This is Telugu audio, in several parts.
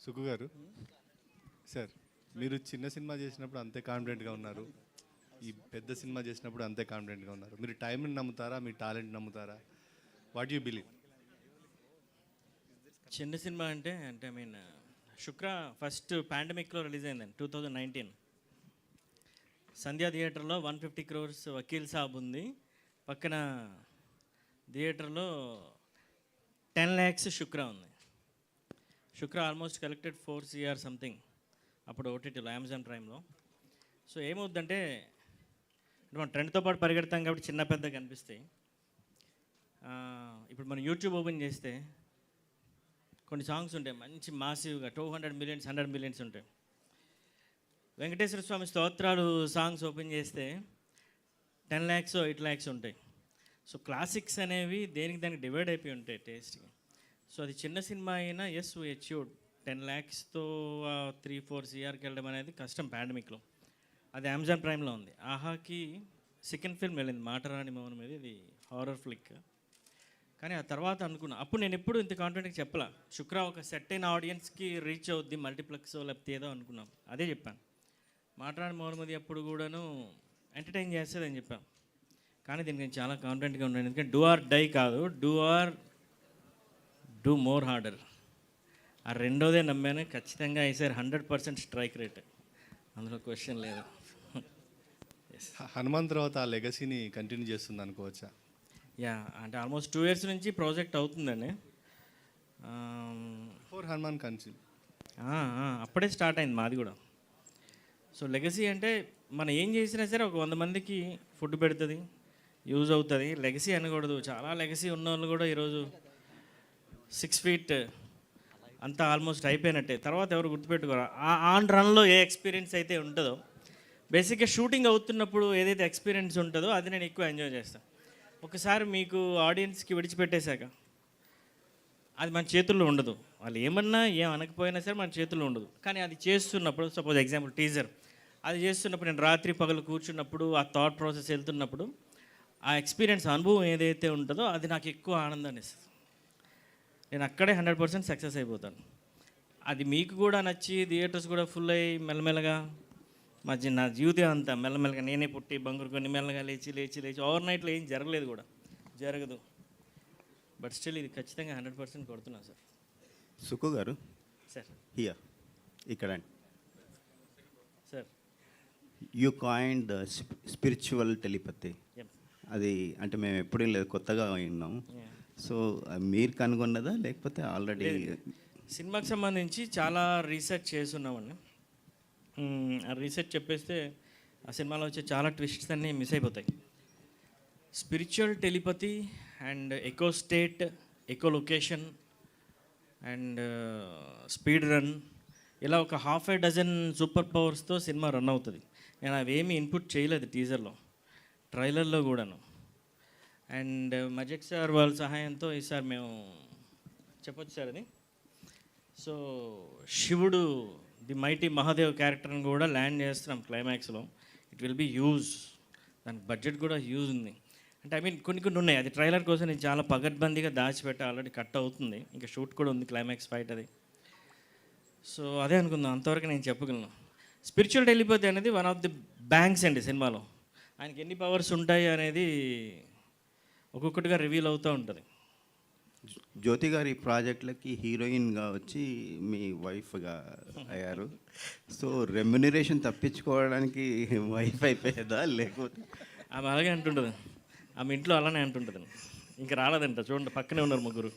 సుకు గారు సార్, మీరు చిన్న సినిమా చేసినప్పుడు అంతే కాన్ఫిడెంట్గా ఉన్నారు, ఈ పెద్ద సినిమా చేసినప్పుడు అంతే కాన్ఫిడెంట్గా ఉన్నారు. మీరు టైంని నమ్ముతారా, మీ టాలెంట్ నమ్ముతారా? What you believe? చిన్న సినిమా అంటే I mean Shukra first పాండమిక్లో release అయిందండి 2019. సంధ్యా థియేటర్లో 150 crores వకీల్ సాబ్ ఉంది, పక్కన థియేటర్లో 10 lakhs శుక్ర ఉంది. శుక్ర ఆల్మోస్ట్ కలెక్టెడ్ 4 CR సంథింగ్ అప్పుడు ఓటీటీలో, అమెజాన్ ప్రైమ్లో. సో ఏమవుద్దంటే మనం ట్రెండ్తో పాటు పరిగెడతాం కాబట్టి చిన్న పెద్ద కనిపిస్తాయి. ఇప్పుడు మనం యూట్యూబ్ ఓపెన్ చేస్తే కొన్ని సాంగ్స్ ఉంటాయి మంచి మాసివ్గా 200 millions 100 millions ఉంటాయి. వెంకటేశ్వర స్వామి స్తోత్రాలు సాంగ్స్ ఓపెన్ చేస్తే 10 lakhs 8 lakhs ఉంటాయి. సో క్లాసిక్స్ అనేవి దేనికి దానికి డివైడ్ అయిపోయి ఉంటాయి టేస్ట్కి. సో అది చిన్న సినిమా అయినా ఎస్ వీ అచీవ్డ్ 10 lakhsతో 3-4 CRకి వెళ్ళడం అనేది కష్టం పాండమిక్లో. అది అమెజాన్ ప్రైమ్లో ఉంది. ఆహాకి సెకండ్ ఫిల్మ్ వెళ్ళింది మాటరాని మౌనం మీద, ఇది హారర్ ఫ్లిక్. కానీ ఆ తర్వాత అనుకున్నా, అప్పుడు నేను ఎప్పుడు ఇంత కాన్ఫిడెంట్గా చెప్పలా, శుక్ర ఒక సెట్ అయిన ఆడియన్స్కి రీచ్ అవుద్ది, మల్టీప్లెక్స్ లేకపోతే ఏదో అనుకున్నాం, అదే చెప్పాను. మాటరాని మౌనం మీద ఎప్పుడు కూడాను ఎంటర్టైన్ చేస్తుంది అని చెప్పాను. కానీ దీనికి నేను చాలా కాన్ఫిడెంట్గా ఉన్నాను, ఎందుకంటే డూ ఆర్ డై కాదు, డూ మోర్ హార్డర్. ఆ రెండోదే నమ్మాను. ఖచ్చితంగా ఈసారి 100% స్ట్రైక్ రేట్, అందులో క్వశ్చన్ లేదు. హనుమాన్ తర్వాత ఆ లెగసీని కంటిన్యూ చేస్తుంది అనుకోవచ్చా? యా, అంటే ఆల్మోస్ట్ 2 years నుంచి ప్రాజెక్ట్ అవుతుందండి. ఫోర్ హనుమాన్ కన్సిల్ అప్పుడే స్టార్ట్ అయింది మాది కూడా. సో లెగసీ అంటే మనం ఏం చేసినా సరే ఒక 100 మందికి ఫుడ్ పెడుతుంది, యూజ్ అవుతుంది. లెగసీ అనకూడదు, చాలా లెగసీ ఉన్న వాళ్ళు కూడా ఈరోజు 6 feet అంతా ఆల్మోస్ట్ అయిపోయినట్టే. తర్వాత ఎవరు గుర్తుపెట్టుకోరు. ఆన్ రన్లో ఏ ఎక్స్పీరియన్స్ అయితే ఉంటుందో, బేసిక్గా షూటింగ్ అవుతున్నప్పుడు ఏదైతే ఎక్స్పీరియన్స్ ఉంటుందో అది నేను ఎక్కువ ఎంజాయ్ చేస్తాను. ఒకసారి మీకు ఆడియన్స్కి విడిచిపెట్టేశాక అది మన చేతుల్లో ఉండదు. వాళ్ళు ఏమన్నా ఏం అనకపోయినా సరే మన చేతుల్లో ఉండదు. కానీ అది చేస్తున్నప్పుడు, సపోజ్ ఎగ్జాంపుల్ టీజర్, అది చేస్తున్నప్పుడు నేను రాత్రి పగలు కూర్చున్నప్పుడు ఆ థాట్ ప్రాసెస్ వెళ్తున్నప్పుడు ఆ ఎక్స్పీరియన్స్ అనుభవం ఏదైతే ఉంటుందో అది నాకు ఎక్కువ ఆనందాన్ని ఇస్తుంది. నేను అక్కడే 100% సక్సెస్ అయిపోతాను. అది మీకు కూడా నచ్చి థియేటర్స్ కూడా ఫుల్ అయ్యి మెల్లమెల్లగా నా జీవితం అంతా మెల్లమెల్లగా నేనే పుట్టి బంగురు కొన్ని మెల్లగా లేచి ఓవర్ నైట్లో ఏం జరగలేదు, కూడా జరగదు. బట్ స్టిల్ ఇది ఖచ్చితంగా 100% కొడుతున్నాను సార్. సుకు గారు సార్ హియర్ ఇక్కడ sir, you coined spiritual telepathy. అది అంటే మేము ఎప్పుడూ లేదు, కొత్తగా విన్నాం. సో మీరు కనుగొన్నదా లేకపోతే ఆల్రెడీ? సినిమాకి సంబంధించి చాలా రీసెర్చ్ చేస్తున్నామండి. ఆ రీసెర్చ్ చెప్పేస్తే ఆ సినిమాలో వచ్చే చాలా ట్విస్ట్స్ అన్నీ మిస్ అయిపోతాయి. Spiritual telepathy and echo state, echo location and speed run, ఇలా ఒక 6 సూపర్ పవర్స్తో సినిమా రన్ అవుతుంది. నేను అవేమీ ఇన్పుట్ చేయలేదు టీజర్లో, ట్రైలర్లో కూడాను. అండ్ మజక్ సార్ వాళ్ళ సహాయంతో ఈసారి మేము చెప్పొచ్చు సార్ అది. సో శివుడు ది మైటీ మహాదేవ్ క్యారెక్టర్ని కూడా ల్యాండ్ చేస్తున్నాం క్లైమాక్స్లో. ఇట్ విల్ బీ హ్యూజ్, దానికి బడ్జెట్ కూడా హ్యూజ్ ఉంది. అంటే ఐ మీన్ కొన్ని ఉన్నాయి. అది ట్రైలర్ కోసం నేను చాలా పగడ్బందీగా దాచిపెట్టి ఆల్రెడీ కట్ అవుతుంది, ఇంకా షూట్ కూడా ఉంది క్లైమాక్స్ ఫైట్ అది. సో అదే అనుకుందాం, అంతవరకు నేను చెప్పగలను. స్పిరిచువల్ టెలిపతి అనేది వన్ ఆఫ్ ది బ్యాంక్స్ అండి సినిమాలో. ఆయనకి ఎన్ని పవర్స్ ఉంటాయి అనేది ఒక్కొక్కటిగా రివీల్ అవుతూ ఉంటుంది. జ్యోతి గారి ప్రాజెక్టులకి హీరోయిన్గా వచ్చి మీ వైఫ్గా అయ్యారు. సో రెమ్యునరేషన్ తప్పించుకోవడానికి వైఫ్ అయిపోయేదా లేకపోతే? ఆమె అలాగే అంటుంటుంది, ఆమె ఇంట్లో అలానే అంటుంటుంది. ఇంకా రాలేదంట, చూడండి పక్కనే ఉన్నారు ముగ్గురు.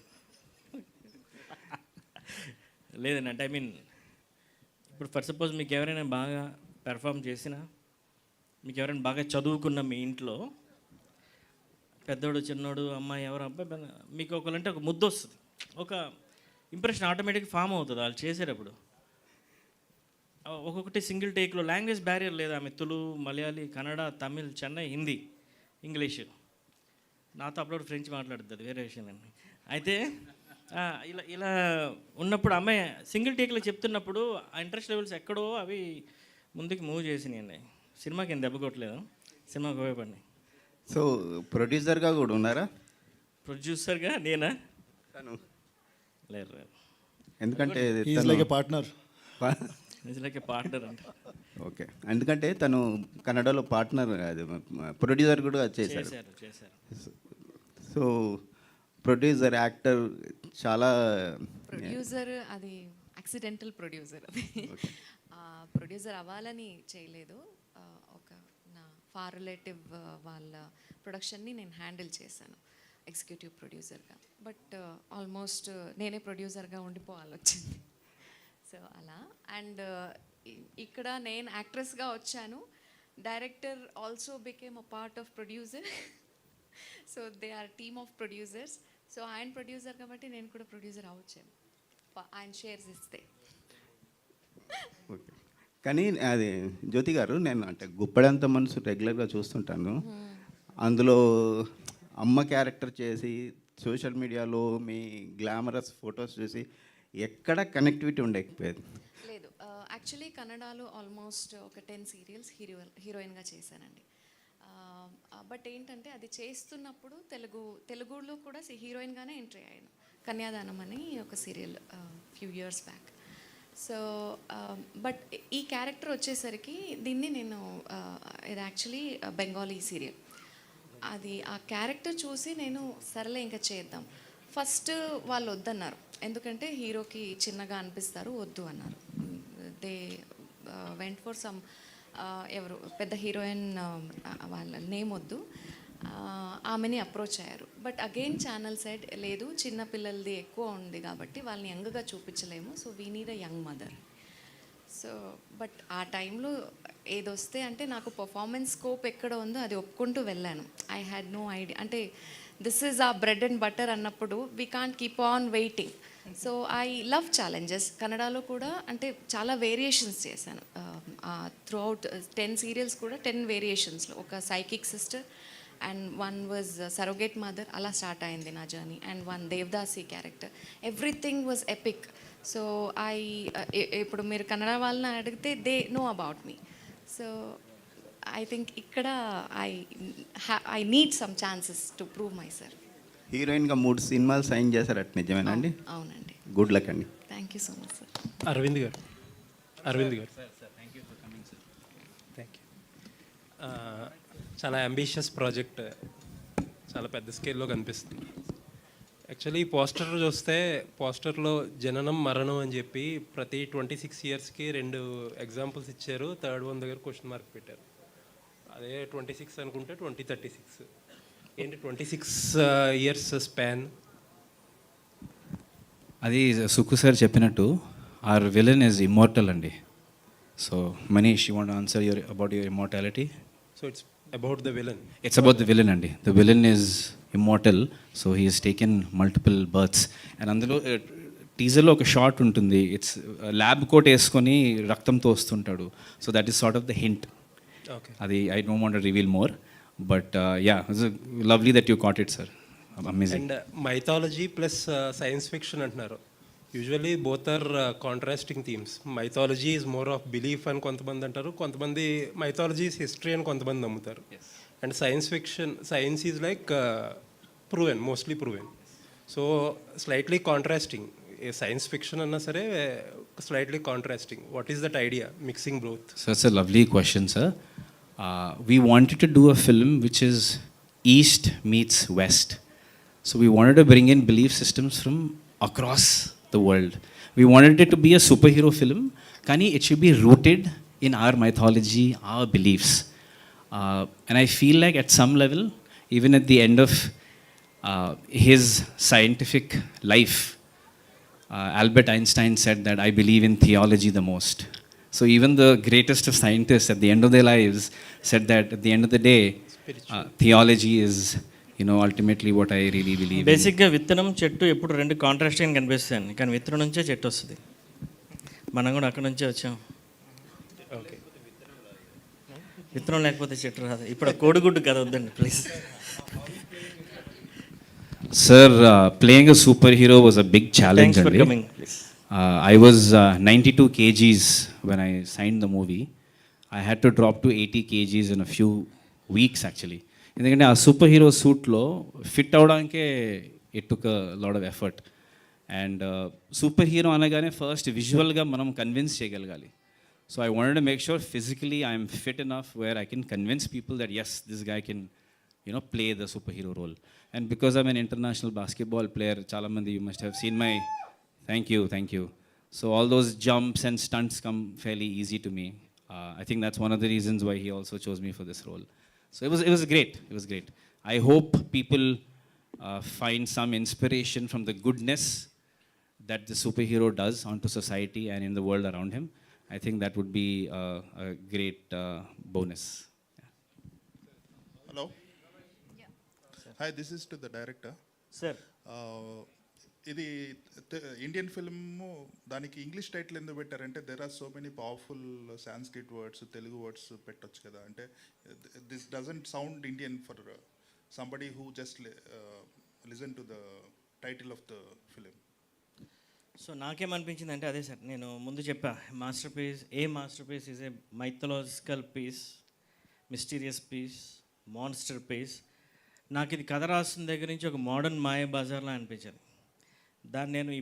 లేదండి, అంటే ఐ మీన్ ఇప్పుడు ఫర్ సపోజ్ మీకు ఎవరైనా బాగా పెర్ఫామ్ చేసినా, మీకు ఎవరైనా బాగా చదువుకున్న మీ ఇంట్లో పెద్దోడు చిన్నోడు అమ్మాయి ఎవరు అబ్బాయి మీకు ఒకళ్ళంటే ఒక ముద్దు వస్తుంది, ఒక ఇంప్రెషన్ ఆటోమేటిక్గా ఫామ్ అవుతుంది వాళ్ళు చేసేటప్పుడు. ఒక్కొక్కటి సింగిల్ టేక్లో, లాంగ్వేజ్ బ్యారియర్ లేదు. ఆమె తెలుగు, మలయాళీ, కన్నడ, తమిళ్, చెన్నై, హిందీ, ఇంగ్లీష్, నాతో అప్పుడు ఫ్రెంచ్ మాట్లాడుతుంది, వేరే విషయం అండి. అయితే ఇలా ఉన్నప్పుడు అమ్మాయి సింగిల్ టేక్లో చెప్తున్నప్పుడు ఆ ఇంట్రెస్ట్ లెవెల్స్ ఎక్కడో అవి ముందుకు మూవ్ చేసినాయండి. సినిమాకి ఏం దెబ్బ కొట్టలేదు, సినిమాకి ఉపయోగపడినాయి. సో ప్రొడ్యూసర్గా కూడా ఉన్నారా? ప్రొడ్యూసర్గా నేనా? తను లేదు. ఎందుకంటే is like a partner. It's like a partner అంటే ఓకే, ఎందుకంటే తను కన్నడలో పార్ట్నర్ అది ప్రొడ్యూసర్ కూడా చేశారు. చేశారు. సో ప్రొడ్యూసర్ యాక్టర్ చాలా ప్రొడ్యూసర్ అది యాక్సిడెంటల్ ప్రొడ్యూసర్ అది. ప్రొడ్యూసర్ అవ్వాలని చేయలేదు. ఒక నా ఫార్ రిలేటివ్ వాళ్ళ ప్రొడక్షన్ని నేను హ్యాండిల్ చేశాను ఎగ్జిక్యూటివ్ ప్రొడ్యూసర్గా. బట్ ఆల్మోస్ట్ నేనే ప్రొడ్యూసర్గా ఉండిపోవాలి వచ్చింది. సో అలా. అండ్ ఇక్కడ నేను యాక్ట్రెస్గా వచ్చాను. Director also became a part of producer. So they are team of producers. So ఆయన ప్రొడ్యూసర్ కాబట్టి నేను కూడా ప్రొడ్యూసర్ అవ్వచ్చాను ఆయన షేర్స్ ఇస్తే. ఓకే, కానీ అది జ్యోతి గారు, నేను అంటే గుప్పడంత మనసు రెగ్యులర్గా చూస్తుంటాను. అందులో అమ్మ క్యారెక్టర్ చేసి సోషల్ మీడియాలో మీ గ్లామరస్ ఫొటోస్ చూసి ఎక్కడ కనెక్టివిటీ ఉండకపోయేది. లేదు, యాక్చువల్లీ కన్నడలో ఆల్మోస్ట్ ఒక 10 సీరియల్స్ హీరోయిన్గా చేశానండి. బట్ ఏంటంటే అది చేస్తున్నప్పుడు తెలుగులో కూడా హీరోయిన్గానే ఎంట్రీ అయ్యాను. కన్యాదానం అని ఒక serial few years back. So but ఈ క్యారెక్టర్ వచ్చేసరికి దీన్ని నేను ఇది యాక్చువల్లీ బెంగాలీ సీరియల్. అది ఆ క్యారెక్టర్ చూసి నేను సరేలే ఇంకా చేద్దాం. ఫస్ట్ వాళ్ళు వద్దన్నారు, ఎందుకంటే హీరోకి చిన్నగా అనిపిస్తారు, వద్దు అన్నారు. దే వెంట్ ఫర్ సమ్ ఎవరు పెద్ద హీరోయిన్ వాళ్ళ నేమ్ వద్దు, ఆమెని అప్రోచ్ అయ్యారు. బట్ అగైన్ ఛానల్ సైడ్ లేదు, చిన్న పిల్లలది ఎక్కువ ఉంది కాబట్టి వాళ్ళని యంగ్గా చూపించలేము, so we need a young mother. So but ఆ టైంలో ఏదొస్తే అంటే నాకు పర్ఫార్మెన్స్ స్కోప్ ఎక్కడ ఉందో అది ఒప్పుకుంటూ వెళ్ళాను. ఐ హ్యాడ్ నో ఐడియా, అంటే దిస్ ఈజ్ ఆ బ్రెడ్ అండ్ బటర్ అన్నప్పుడు we can't keep on waiting. So I love challenges. కన్నడలో కూడా అంటే చాలా వేరియేషన్స్ చేశాను. త్రూ అవుట్ 10 సీరియల్స్ కూడా 10 వేరియేషన్స్లో, ఒక psychic sister and one was surrogate mother, అలా స్టార్ట్ అయింది నా journey. And one devadasi character, everything was epic. So ఇప్పుడు మీరు కన్నడ వాళ్ళని అడిగితే they know about me. So I think ఇక్కడ I need some chances to prove myself. హీరోయిన్గా 3 సినిమాలు సైన్ చేశారు, అట్ నిజమేనా అండి? అవునండి. గుడ్ లక్ అండి. Thank you so much sir. Aravind garu thank you. చాలా అంబిషియస్ ప్రాజెక్ట్, చాలా పెద్ద స్కేల్లో కనిపిస్తుంది. యాక్చువల్లీ ఈ పోస్టర్ చూస్తే పోస్టర్లో జననం మరణం అని చెప్పి ప్రతి 26 ఇయర్స్కి 2 ఎగ్జాంపుల్స్ ఇచ్చారు. థర్డ్ వన్ దగ్గర క్వశ్చన్ మార్క్ పెట్టారు. అదే 26 అనుకుంటే 2036 ఏంటి 26 ఇయర్స్ స్పాన్? అది సుక్కు సార్ చెప్పినట్టు ఆర్ విలన్ ఈజ్ ఇమ్మోర్టల్ అండి. So Manish, you want answer about your immortality? So it's about the villain. It's about the villain అండి. The villain is immortal, so he is taken multiple births. And అందులో టీజర్లో ఒక షార్ట్ ఉంటుంది, ఇట్స్ ల్యాబ్ కోట్ వేసుకొని రక్తంతో వస్తుంటాడు. So that is sort of the hint. Okay, అది I don't want to reveal more, but yeah, it's lovely that you caught it sir. Amazing. And mythology plus science fiction అంటున్నారు. Usually both are contrasting themes. Mythology is more of belief అని కొంతమంది అంటారు, కొంతమంది మైథాలజీ ఈజ్ హిస్టరీ అని కొంతమంది నమ్ముతారు. And science fiction, science is like proven, mostly proven. So slightly contrasting. Science fiction అన్నా సరే slightly contrasting. What is that idea mixing both? So it's a lovely question, sir. We wanted to do a film which is East meets West. So we wanted to bring in belief systems from across the world. We wanted it to be a superhero film, kani it should be rooted in our mythology, our beliefs. And I feel like at some level, even at the end of his scientific life, Albert Einstein said that I believe in theology the most. So even the greatest of scientists at the end of their lives said that at the end of the day, theology is, ultimately what I really believe in. బేసిక్గా విత్తనం చెట్టు ఎప్పుడు 2 కాంట్రాస్టింగ్ కనిపిస్తాయి, కానీ విత్తనం నుంచే చెట్టు వస్తుంది. మనం కూడా అక్కడ నుంచే వచ్చాం. ఓకే, విత్తనం లేకపోతే చెట్టు రాదు. ఇప్పుడు ఆ కోడిగుడ్డు కదా వద్దండి please. Sir, playing a superhero was a big challenge. Thanks for Andy. Coming please. I was 92 kgs when I signed the movie. I had to drop to 80 kgs in a few weeks actually. ఎందుకంటే ఆ సూపర్ హీరో సూట్లో ఫిట్ అవడానికే it took a lot of effort. And super hero అనగానే ఫస్ట్ విజువల్గా మనం కన్విన్స్ చేయగలగాలి. So I wanted to make sure physically I'm fit enough where I can convince people that yes, this guy can play the superhero role. And because I'm an international basketball player, chalamandi you must have seen my thank you. So all those jumps and stunts come fairly easy to me. I think that's one of the reasons why he also chose me for this role. So it was great. I hope people find some inspiration from the goodness that the superhero does onto society and in the world around him. I think that would be a great bonus. Hello. Hi, this is to the director. Sir ఇది ఇండియన్ ఫిల్మ్, దానికి ఇంగ్లీష్ టైటిల్ ఎందుకు పెట్టారంటే there are so many powerful Sanskrit words, Telugu words పెట్టొచ్చు కదా. అంటే this doesn't sound Indian for somebody who just listen to the title of the film. So నాకేమనిపించింది అంటే అదే సార్, నేను ముందు చెప్పా, masterpiece is a mythological piece, mysterious piece, monster piece. నాకు ఇది కథ రాసిన దగ్గర నుంచి ఒక మోడర్న్ మాయ బజార్లా అనిపించింది. దాన్ని నేను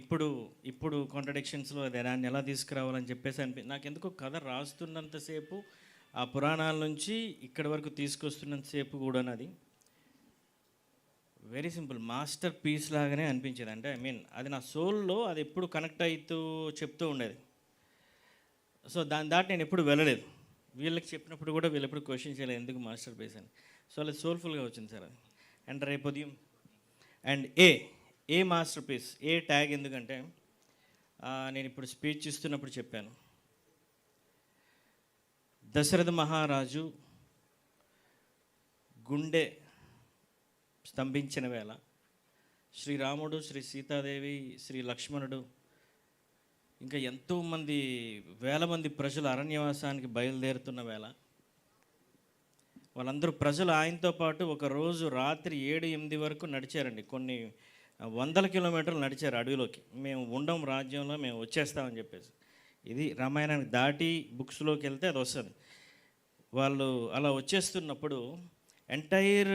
ఇప్పుడు కాంట్రడిక్షన్స్లో దాన్ని ఎలా తీసుకురావాలని చెప్పేసి నాకు ఎందుకో కథ రాస్తున్నంతసేపు, ఆ పురాణాల నుంచి ఇక్కడి వరకు తీసుకొస్తున్నంతసేపు కూడా అది వెరీ సింపుల్ మాస్టర్ పీస్ లాగానే అనిపించేది. అంటే అది నా సోల్లో అది ఎప్పుడు కనెక్ట్ అవుతూ చెప్తూ ఉండేది. సో దాటి నేను ఎప్పుడు వెళ్ళలేదు. వీళ్ళకి చెప్పినప్పుడు కూడా వీళ్ళు ఎప్పుడు క్వశ్చన్ చేయలేదు ఎందుకు మాస్టర్ పీస్ అని. సో అది సోల్ఫుల్గా వచ్చింది సార్ అది. అండ్ రేపు ఉదయం and a masterpiece, a tag ఎందుకంటే నేను ఇప్పుడు స్పీచ్ ఇస్తున్నప్పుడు చెప్పాను, దశరథ మహారాజు గుండె స్తంభించిన వేళ, శ్రీరాముడు, శ్రీ సీతాదేవి, శ్రీ లక్ష్మణుడు, ఇంకా ఎంతోమంది వేల మంది ప్రజలు అరణ్యవాసానికి బయలుదేరుతున్న వేళ, వాళ్ళందరూ ప్రజలు ఆయనతో పాటు ఒక రోజు రాత్రి 7-8 వరకు నడిచారండి. కొన్ని 100 కిలోమీటర్లు నడిచారు అడవిలోకి. మేము ఉండం రాజ్యంలో, మేము వచ్చేస్తామని చెప్పేసి. ఇది రామాయణానికి దాటి బుక్స్లోకి వెళ్తే అది వస్తుంది. వాళ్ళు అలా వచ్చేస్తున్నప్పుడు ఎంటైర్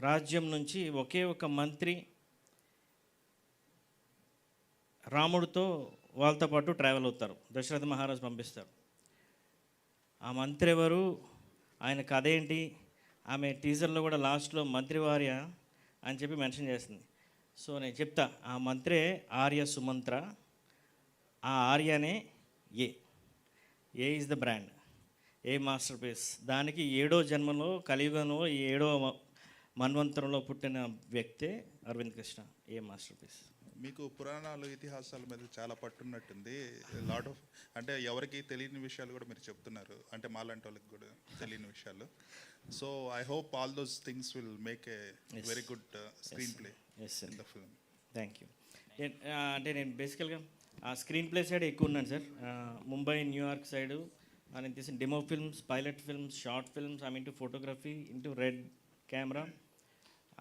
రాజ్యం నుంచి ఒకే ఒక మంత్రి రాముడితో వాళ్ళతో పాటు ట్రావెల్ అవుతారు. దశరథ మహారాజు పంపిస్తారు. ఆ మంత్రి ఎవరు, ఆయన కథ ఏంటి, ఆమె టీజర్లో కూడా లాస్ట్లో మంత్రివార్య అని చెప్పి మెన్షన్ చేస్తుంది. సో నేను చెప్తా, ఆ మంత్రే ఆర్య సుమంత్ర, ఆ ఆర్యనే A is the brand, A masterpiece. దానికి 7వ జన్మలో కలియుగంలో 7వ మన్వంతరంలో పుట్టిన వ్యక్తే Aravind Krishna, A masterpiece. మీకు పురాణాలు, ఇతిహాసాల మీద చాలా పట్టున్నట్టుంది. లాట్ ఆఫ్ అంటే ఎవరికి తెలియని విషయాలు కూడా మీరు చెప్తున్నారు, అంటే మాలాంటి వాళ్ళకి కూడా తెలియని విషయాలు. So I hope all those things will make a very good screen play in the film. Thank you. అంటే నేను బేసికల్గా ఆ స్క్రీన్ ప్లే సైడ్ ఎక్కువ ఉన్నాను సార్. ముంబై, న్యూయార్క్ సైడు నేను తీసిన demo films, pilot films, short films. I'm into photography, into red camera,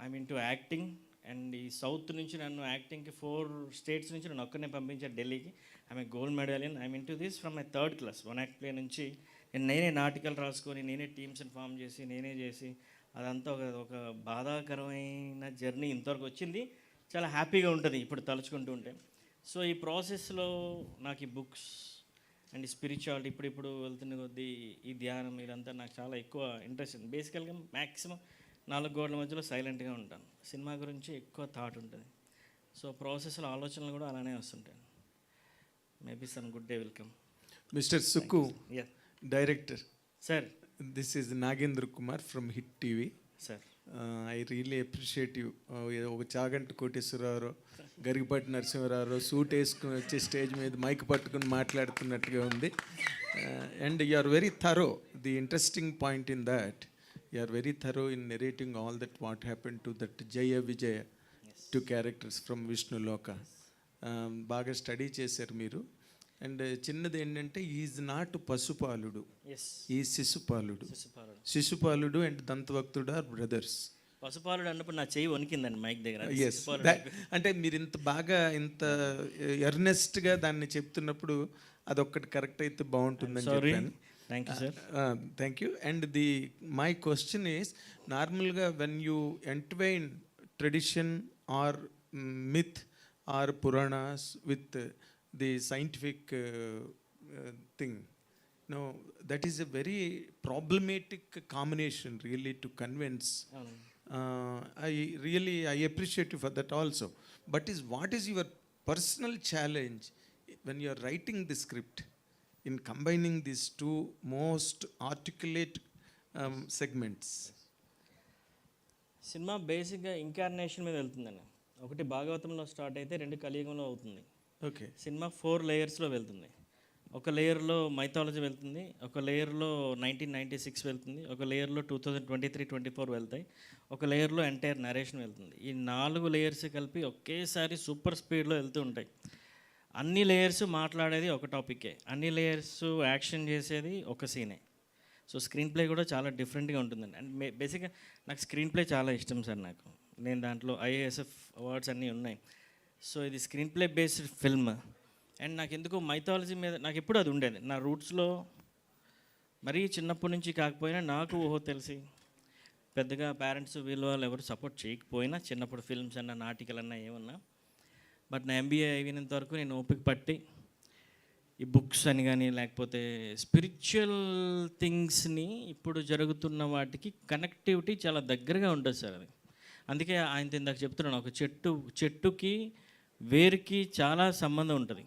I'm into acting. And ఈ సౌత్ నుంచి నన్ను యాక్టింగ్కి 4 స్టేట్స్ నుంచి నన్ను ఒక్కనే పంపించారు ఢిల్లీకి. I'm gold medallion. I'm into this from my 3rd class. 1 act play నుంచి నేనే నాటికలు రాసుకొని, నేనే టీమ్స్ని ఫామ్ చేసి, నేనే చేసి, అదంతా ఒక బాధాకరమైన జర్నీ ఇంతవరకు వచ్చింది. చాలా హ్యాపీగా ఉంటుంది ఇప్పుడు తలుచుకుంటూ ఉంటే. సో ఈ ప్రాసెస్లో నాకు ఈ బుక్స్ అండ్ స్పిరిచువాలిటీ ఇప్పుడు వెళ్తున్న కొద్దీ ఈ ధ్యానం ఇదంతా నాకు చాలా ఎక్కువ ఇంట్రెస్ట్ ఉంది. బేసికల్గా మ్యాక్సిమం 4 గోడల మధ్యలో సైలెంట్గా ఉంటాను. సినిమా గురించి ఎక్కువ థాట్ ఉంటుంది. సో ప్రాసెస్లో ఆలోచనలు కూడా అలానే వస్తుంటాయి. Maybe some good day will come. Mister Sukku, yeah director. Sir, this is Nagendra Kumar from hit TV. Sir, I really appreciate you. ఒక చాగంటి కోటేశ్వరరావు, గరికపాటి నరసింహరావు సూట్ వేసుకుని వచ్చి స్టేజ్ మీద మైక్ పట్టుకుని మాట్లాడుతున్నట్టుగా ఉంది. And you are very thorough. The interesting point in that, you are very thorough in narrating all that what happened to that Jaya Vijaya, two characters from Vishnu Loka. బాగా స్టడీ చేశారు మీరు. అండ్ చిన్నది ఏంటంటే ఈజ్ నాట్ పశుపాలుడు, ఈ శిశుపాలుడు అండ్ దంతవక్తుడు ఆర్ బ్రదర్స్. పశుపాలుడు అన్నప్పుడు నా చెయ్యి వణికిందండి మైక్ దగ్గర. ఎస్, అంటే మీరు ఇంత బాగా ఇంత ఎర్నెస్ట్గా దాన్ని చెప్తున్నప్పుడు అదొక్కటి కరెక్ట్ అయితే బాగుంటుందని చెప్పాను. Thank you, sir. Thank you. And my question is, normally when you entwine tradition or myth or Puranas with the scientific thing. No, that is a very problematic combination really to convince. I appreciate you for that also. But what is your personal challenge when you are writing the script in combining these two most articulate segments? Cinema బేసిక్గా ఇంకార్నేషన్ మీద వెళ్తుందండి. ఒకటి భాగవతంలో స్టార్ట్ అయితే 2 కలియుగంలో అవుతుంది. Okay. సినిమా 4 లేయర్స్లో వెళ్తుంది. ఒక లేయర్లో మైథాలజీ వెళ్తుంది, ఒక లేయర్లో 1996 వెళ్తుంది, ఒక లేయర్లో 2023-24 వెళ్తాయి, ఒక లేయర్లో ఎంటైర్ నరేషన్ వెళ్తుంది. ఈ 4 లేయర్స్ కలిపి ఒకేసారి సూపర్ స్పీడ్లో వెళ్తూ ఉంటాయి. అన్ని లేయర్స్ మాట్లాడేది ఒక టాపికే, అన్ని లేయర్స్ యాక్షన్ చేసేది ఒక సీనే. సో స్క్రీన్ ప్లే కూడా చాలా డిఫరెంట్గా ఉంటుందండి. అండ్ బేసిక్గా నాకు స్క్రీన్ ప్లే చాలా ఇష్టం సార్. నేను దాంట్లో IASF అవార్డ్స్ అన్నీ ఉన్నాయి. సో ఇది screen play based film. And నాకు ఎందుకో మైథాలజీ మీద నాకు ఎప్పుడు అది ఉండేది. నా రూట్స్లో మరీ చిన్నప్పటి నుంచి కాకపోయినా నాకు తెలిసి పెద్దగా పేరెంట్స్ వాళ్ళు ఎవరు సపోర్ట్ చేయకపోయినా చిన్నప్పుడు ఫిల్మ్స్ అన్నా నాటికలన్నా ఏమన్నా, బట్ నా MBA అయినంత వరకు నేను ఓపిక పట్టి ఈ బుక్స్ అని కానీ లేకపోతే స్పిరిచువల్ థింగ్స్ని ఇప్పుడు జరుగుతున్న వాటికి కనెక్టివిటీ చాలా దగ్గరగా ఉంటుంది సార్. అది అందుకే ఆయన ఇందాక చెప్తున్నాను, ఒక చెట్టుకి వేరుకి చాలా సంబంధం ఉంటుంది.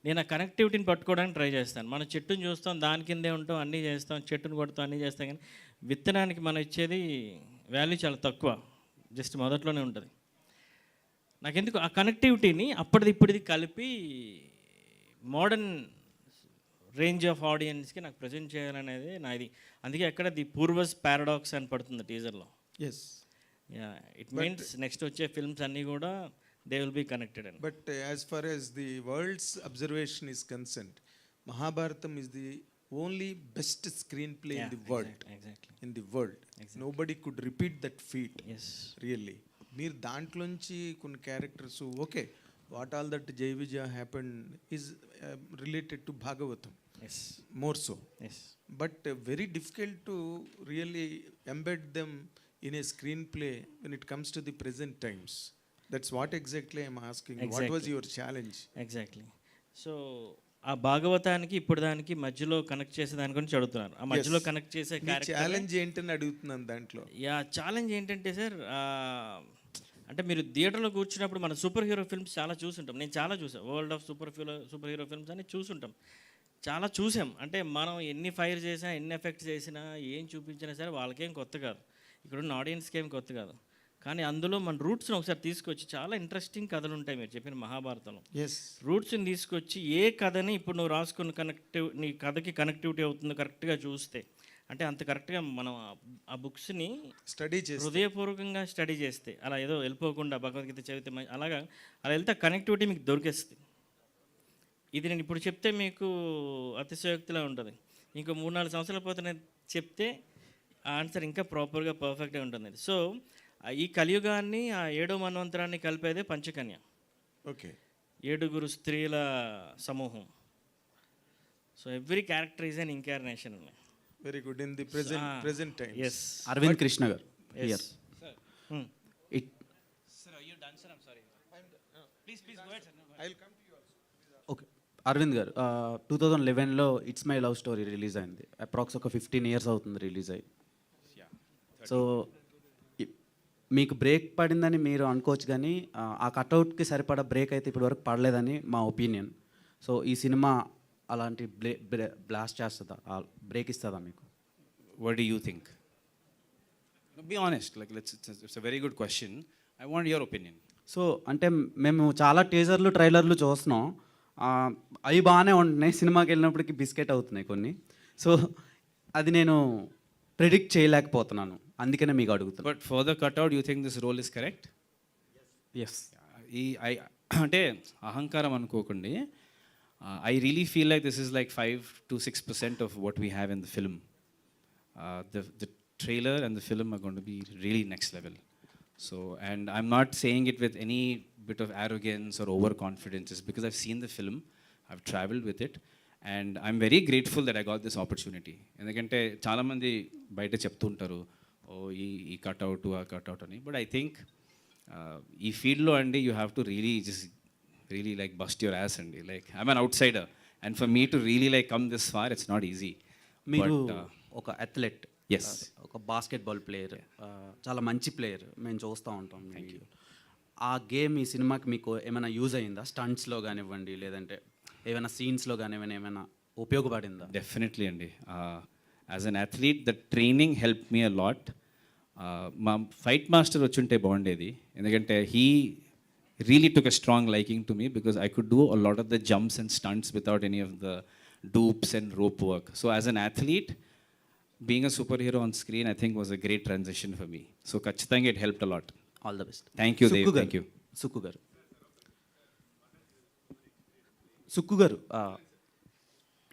నేను ఆ కనెక్టివిటీని పట్టుకోవడానికి ట్రై చేస్తాను. మన చెట్టుని చూస్తాం, దాని కిందే ఉంటాం, అన్నీ చేస్తాం, చెట్టుని కొడతాం, అన్నీ చేస్తాం, కానీ విత్తనానికి మనం ఇచ్చేది వాల్యూ చాలా తక్కువ, జస్ట్ మొదట్లోనే ఉంటుంది. నాకెందుకు ఆ కనెక్టివిటీని అప్పటిది ఇప్పటిది కలిపి మోడర్న్ రేంజ్ ఆఫ్ ఆడియన్స్కి నాకు ప్రజెంట్ చేయాలనేది నాది. అందుకే అక్కడ ది పూర్వస్ పారాడాక్స్ అని పడుతుంది టీజర్లో. ఎస్, ఇట్ మీన్స్ నెక్స్ట్ వచ్చే ఫిల్మ్స్ అన్నీ కూడా they will be connected. But as far as the world's observation is concerned, Mahabharatam is the only best screenplay in the world. Exactly. In the world. Exactly. Nobody could repeat that feat. Yes. Really. Meer దాంట్లోంచి కొన్ని characters okay, what all that Jai Vijaya happened is related to Bhagavatam. Yes. More so. Yes. But very difficult to really embed them in a screenplay when it comes to the present times. That's what exactly I'm asking. Exactly. What was your challenge? Exactly. So ఆ భాగవతానికి ఇప్పుడు దానికి మధ్యలో కనెక్ట్ చేసే దాని గురించి అడుగుతున్నారు. ఆ మధ్యలో కనెక్ట్ చేసే ఛాలెంజ్ ఏంటని అడుగుతున్నాను దాంట్లో. ఛాలెంజ్ ఏంటంటే సార్, అంటే మీరు థియేటర్లో కూర్చున్నప్పుడు మన సూపర్ హీరో ఫిల్మ్స్ చాలా చూసుంటాం. నేను చాలా చూసాను, world of super hero films అని చూసుంటాం, చాలా చూసాం. అంటే మనం ఎన్ని ఫైర్ చేసినా, ఎన్ని ఎఫెక్ట్స్ చేసినా, ఏం చూపించినా సరే వాళ్ళకేం కొత్త కాదు, ఇక్కడున్న ఆడియన్స్కి ఏం కొత్త కాదు. కానీ అందులో మన రూట్స్ని ఒకసారి తీసుకొచ్చి చాలా ఇంట్రెస్టింగ్ కథలు ఉంటాయి. మీరు చెప్పిన మహాభారతంలో రూట్స్ని తీసుకొచ్చి ఏ కథని ఇప్పుడు నువ్వు రాసుకున్న నీ కథకి కనెక్టివిటీ అవుతుందో కరెక్ట్గా చూస్తే, అంటే అంత కరెక్ట్గా మనం ఆ బుక్స్ని స్టడీ చేసి హృదయపూర్వకంగా స్టడీ చేస్తే, అలా ఏదో వెళ్ళిపోకుండా భగవద్గీత చదివితే అలాగా అలా వెళ్తే కనెక్టివిటీ మీకు దొరికేస్తుంది. ఇది నేను ఇప్పుడు చెప్తే మీకు అతిశయోక్తిలా ఉంటుంది. ఇంకో 3-4 సంవత్సరాల పోతే నేను చెప్తే ఆ ఆన్సర్ ఇంకా ప్రాపర్గా పర్ఫెక్ట్గా ఉంటుంది. సో ఈ కలియుగాన్ని ఆ 7వ మన్వంతరాన్ని కలిపేదే పంచకన్య. ఓకే, 7 స్త్రీల సమూహం. So every character is an incarnation. Very good. In the present time. yes. Aravind Krishna garu Yes. Okay, Aravind garu 2011లో it's my love story release అయింది. అప్రాక్స్ ఒక 15 years అవుతుంది రిలీజ్ అయ్యి. సో మీకు బ్రేక్ పడిందని మీరు అనుకోవచ్చు, కానీ ఆ కట్అవుట్కి సరిపడా బ్రేక్ అయితే ఇప్పటివరకు పడలేదని మా ఒపీనియన్. సో ఈ సినిమా అలాంటి బ్లాస్ట్ చేస్తుందా, బ్రేక్ ఇస్తుందా మీకు? What do you think? Be honest. Like, it's a very good question. I want your opinion. So అంటే మేము చాలా టీజర్లు ట్రైలర్లు చూస్తున్నాం, అవి బాగానే ఉంటున్నాయి, సినిమాకి వెళ్ళినప్పటికీ బిస్కెట్ అవుతున్నాయి కొన్ని. సో అది నేను ప్రిడిక్ట్ చేయలేకపోతున్నాను, అందుకనే మీకు అడుగుతున్నాను. But for the cutout, you think this role is correct? Yes. అంటే అహంకారం అనుకోకండి. I really feel like this is like 5 to 6% of what we have in the film. The trailer and the film are going to be really next level. So, and I'm not saying it with any bit of arrogance or overconfidence. It's because I've seen the film, I've traveled with it, and I'm very grateful that I got this opportunity. ఎందుకంటే చాలామంది బయట చెప్తుంటారు, ఓ ఈ కట్అవుట్ ఆ కట్అవుట్ అని. బట్ ఐ థింక్ ఈ ఫీల్డ్లో అండి you have to really like bust your ass అండి. Like I'm an outsider and for me to really like come this far it's not easy. మీరు ఒక అథ్లెట్, Yes. ఒక బాస్కెట్బాల్ ప్లేయర్, చాలా మంచి ప్లేయర్, మేము చూస్తూ ఉంటాం. ఆ గేమ్ ఈ సినిమాకి మీకు ఏమైనా యూజ్ అయిందా? స్టంట్స్లో కానివ్వండి, లేదంటే ఏమైనా సీన్స్లో కానివ్వండి, ఏమైనా ఉపయోగపడిందా? డెఫినెట్లీ అండి. As an athlete the training help me a lot. మా ఫైట్ మాస్టర్ వచ్చుంటే బాగుండేది, ఎందుకంటే he really took a strong liking to me because I could do a lot of the jumps and stunts without any of the dupes and rope work. So as an athlete being a superhero on screen, I think, was a great transition for me. So ఖచ్చితంగా it helped a lot. All the best. Thank you, Dev. Thank you. Sukku garu,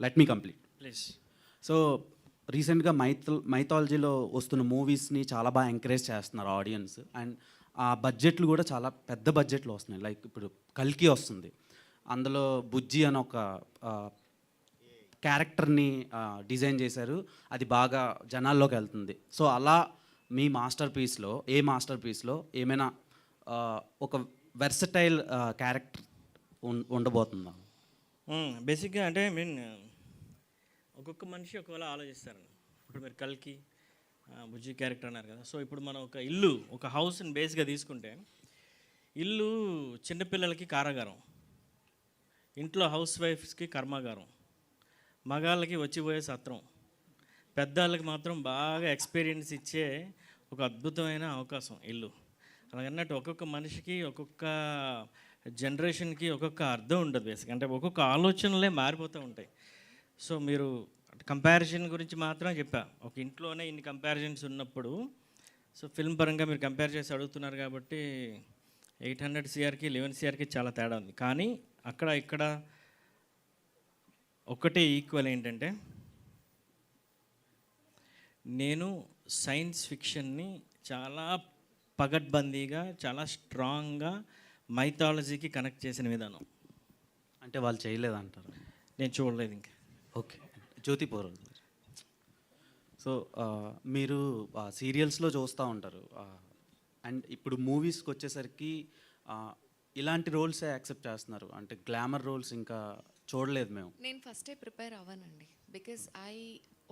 let me complete. Please. So రీసెంట్గా మైథాలజీలో వస్తున్న మూవీస్ని చాలా బాగా ఎంకరేజ్ చేస్తున్నారు ఆడియన్స్, అండ్ ఆ బడ్జెట్లు కూడా చాలా పెద్ద బడ్జెట్లు వస్తున్నాయి. లైక్ ఇప్పుడు కల్కి వస్తుంది, అందులో బుజ్జి అని ఒక క్యారెక్టర్ని డిజైన్ చేశారు, అది బాగా జనాల్లోకి వెళ్తుంది. సో అలా మీ మాస్టర్ పీస్లో ఏమైనా ఒక వెర్సటైల్ క్యారెక్టర్ ఉండబోతుందా? బేసిక్గా అంటే ఒక్కొక్క మనిషి ఒకవేళ ఆలోచిస్తారండి. ఇప్పుడు మీరు కల్కి బుజ్జి క్యారెక్టర్ అన్నారు కదా. సో ఇప్పుడు మనం ఒక ఇల్లు, ఒక హౌస్ని బేస్గా తీసుకుంటే, ఇల్లు చిన్నపిల్లలకి కారాగారం, ఇంట్లో హౌస్ వైఫ్స్కి కర్మాగారం, మగాళ్ళకి వచ్చిపోయే సత్రం, పెద్దవాళ్ళకి మాత్రం బాగా ఎక్స్పీరియన్స్ ఇచ్చే ఒక అద్భుతమైన అవకాశం ఇల్లు. అలాగన్నట్టు ఒక్కొక్క మనిషికి, ఒక్కొక్క జనరేషన్కి ఒక్కొక్క అర్థం ఉంటుంది బేసిక్. అంటే ఒక్కొక్క ఆలోచనలే మారిపోతూ ఉంటాయి. సో మీరు కంపారిజన్ గురించి మాత్రం చెప్పా, ఒక ఇంట్లోనే ఇన్ని కంపారిజన్స్ ఉన్నప్పుడు, సో ఫిల్మ్ పరంగా మీరు కంపేర్ చేసి అడుగుతున్నారు కాబట్టి 800 CRకి 11 CRకి చాలా తేడా ఉంది. కానీ అక్కడ ఇక్కడ ఒకటే ఈక్వల్ ఏంటంటే, నేను సైన్స్ ఫిక్షన్ని చాలా పగడ్బందీగా, చాలా స్ట్రాంగ్గా మైథాలజీకి కనెక్ట్ చేసిన విధానం. అంటే వాళ్ళు చేయలేదంటారు? నేను చూడలేదు ఇంకా. ఓకే, జ్యోతి పౌర్. సో మీరు సీరియల్స్లో చూస్తూ ఉంటారు, అండ్ ఇప్పుడు మూవీస్కి వచ్చేసరికి ఇలాంటి రోల్సే యాక్సెప్ట్ చేస్తున్నారు. అంటే గ్లామర్ రోల్స్ ఇంకా చూడలేదు మేము. నేను ఫస్టే ప్రిపేర్ అవ్వనండి, because I